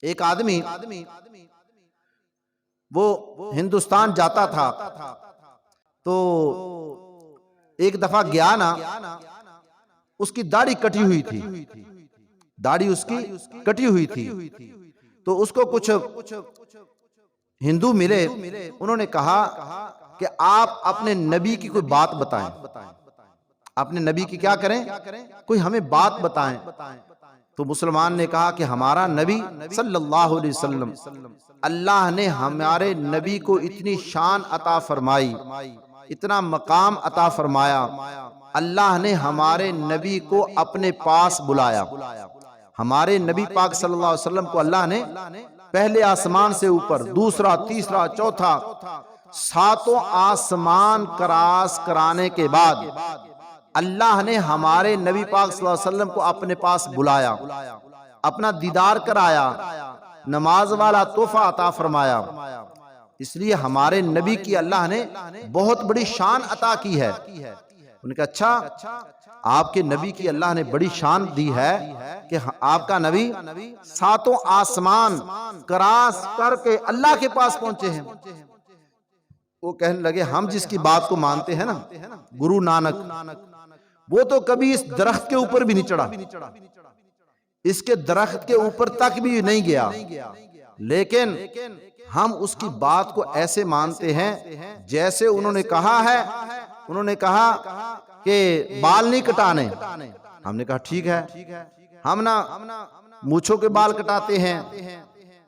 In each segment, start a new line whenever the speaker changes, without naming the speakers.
ایک آدمی وہ ہندوستان جاتا تھا تو ایک دفعہ گیا نا، اس کی داڑھی کٹی ہوئی تھی، داڑھی اس کی کٹی ہوئی تھی، تو اس کو کچھ ہندو ملے، انہوں نے کہا کہ آپ اپنے نبی کی کوئی بات بتائیں، اپنے نبی کی کیا کریں، کوئی ہمیں بات بتائیں۔ تو مسلمان نے کہا کہ ہمارا نبی صلی اللہ علیہ وسلم، اللہ نے ہمارے نبی کو اتنی شان عطا فرمائی، اتنا مقام عطا فرمایا، اللہ نے ہمارے نبی کو اپنے پاس بلایا۔ ہمارے نبی پاک صلی اللہ علیہ وسلم کو اللہ نے پہلے آسمان سے اوپر، دوسرا، تیسرا، چوتھا، ساتوں آسمان کراس کرانے کے بعد اللہ نے ہمارے نبی پاک صلی اللہ علیہ وسلم کو اپنے پاس بلایا، اپنا دیدار کرایا، نماز والا تحفہ عطا فرمایا۔ اس لیے ہمارے نبی کی اللہ نے بہت بڑی شان عطا کی ہے۔ انہوں نے کہا اچھا، آپ کے نبی کی اللہ نے بڑی شان دی ہے کہ آپ کا نبی ساتوں آسمان کراس کر کے اللہ کے پاس پہنچے ہیں۔ وہ کہنے لگے ہم جس کی بات کو مانتے ہیں نا، گرو نانک، وہ تو کبھی اس درخت کے اوپر بھی نہیں چڑھا، اس کے درخت کے اوپر تک بھی نہیں گیا، لیکن ہم اس کی بات کو ایسے مانتے ہیں جیسے انہوں نے کہا ہے۔ انہوں نے کہا کہ بال نہیں کٹانے، ہم نے کہا ٹھیک ہے، ہم نا مونچھوں کے بال کٹاتے ہیں۔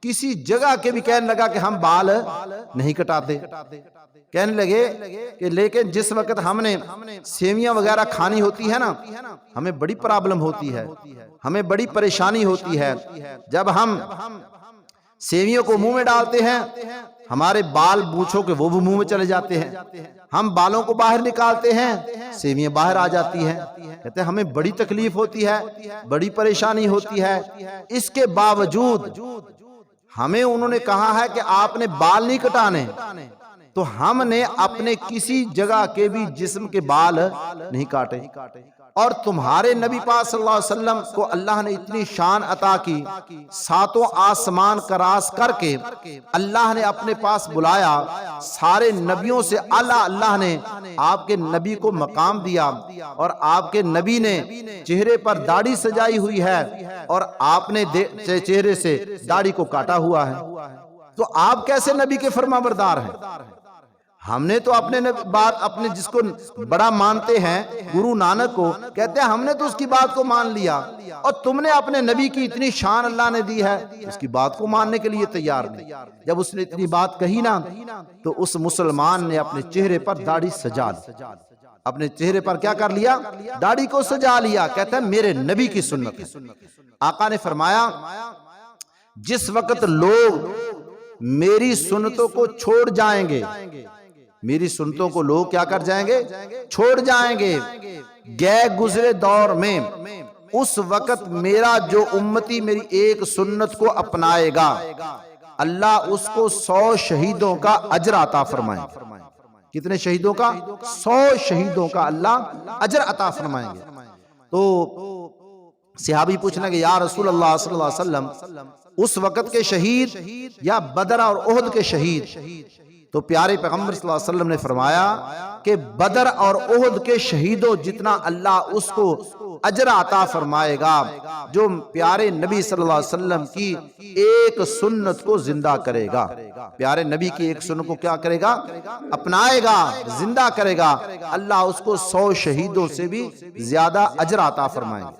کسی جگہ کے بھی کہنے لگا کہ ہم بال نہیں کٹاتے، کہنے لگے کہ لیکن جس وقت ہم نے سیویاں وغیرہ کھانی ہوتی ہے نا، ہمیں بڑی پرابلم ہوتی ہے، ہمیں بڑی پریشانی ہوتی ہے۔ جب ہم سیویوں کو منہ میں ڈالتے ہیں، ہمارے بال مونچھوں کے وہ بھی منہ میں چلے جاتے ہیں، ہم بالوں کو باہر نکالتے ہیں، سیویاں باہر آ جاتی ہیں۔ کہتے ہیں ہمیں بڑی تکلیف ہوتی ہے، بڑی پریشانی ہوتی ہے، اس کے باوجود ہمیں انہوں نے کہا ہے کہ آپ نے بال نہیں کٹانے، تو ہم نے اپنے کسی جگہ کے بھی جسم کے بال نہیں کاٹے۔ اور تمہارے نبی پاک صلی اللہ علیہ وسلم کو اللہ نے اتنی شان عطا کی، ساتوں آسمان کراس کر کے اللہ نے اپنے پاس بلایا، سارے نبیوں سے اعلیٰ اللہ نے آپ کے نبی کو مقام دیا، اور آپ کے نبی نے چہرے پر داڑھی سجائی ہوئی ہے اور آپ نے چہرے سے داڑھی کو کاٹا ہوا ہے، تو آپ کیسے نبی کے فرما بردار ہیں؟ ہم نے تو اپنے بات، اپنے جس کو بڑا مانتے ہیں گرو نانک کو، کہتے ہیں ہم نے تو اس کی بات کو مان لیا، اور تم نے اپنے نبی کی اتنی شان اللہ نے دی ہے، اس کی بات کو ماننے کے لیے تیار نہیں۔ جب اس نے اتنی بات کہی نا، تو اس مسلمان نے اپنے چہرے پر داڑھی سجا لی، اپنے چہرے پر کیا کر لیا؟ داڑھی کو سجا لیا۔ کہتے ہیں میرے نبی کی سنت ہے۔ آقا نے فرمایا جس وقت لوگ میری سنتوں کو چھوڑ جائیں گے، میری سنتوں کو لوگ کیا کر جائیں گے؟ چھوڑ جائیں گے گئے گزرے دور میں، اس وقت میرا جو امتی میری ایک سنت کو اپنائے گا، اللہ اس کو 100 شہیدوں کا اجر عطا فرمائیں گے۔ کتنے شہیدوں کا؟ 100 شہیدوں کا اللہ اجر عطا فرمائیں گے۔ تو صحابی پوچھنے کہ یا رسول اللہ صلی اللہ علیہ وسلم اس وقت کے شہید یا بدر اور احد کے شہید؟ تو پیارے پیغمبر صلی اللہ علیہ وسلم نے فرمایا کہ بدر اور احد کے شہیدوں جتنا اللہ اس کو اجر عطا فرمائے گا جو پیارے نبی صلی اللہ علیہ وسلم کی ایک سنت کو زندہ کرے گا۔ پیارے نبی کی ایک سنت کو کیا کرے گا؟ اپنائے گا، زندہ کرے گا، اللہ اس کو 100 شہیدوں سے بھی زیادہ اجر عطا فرمائے گا۔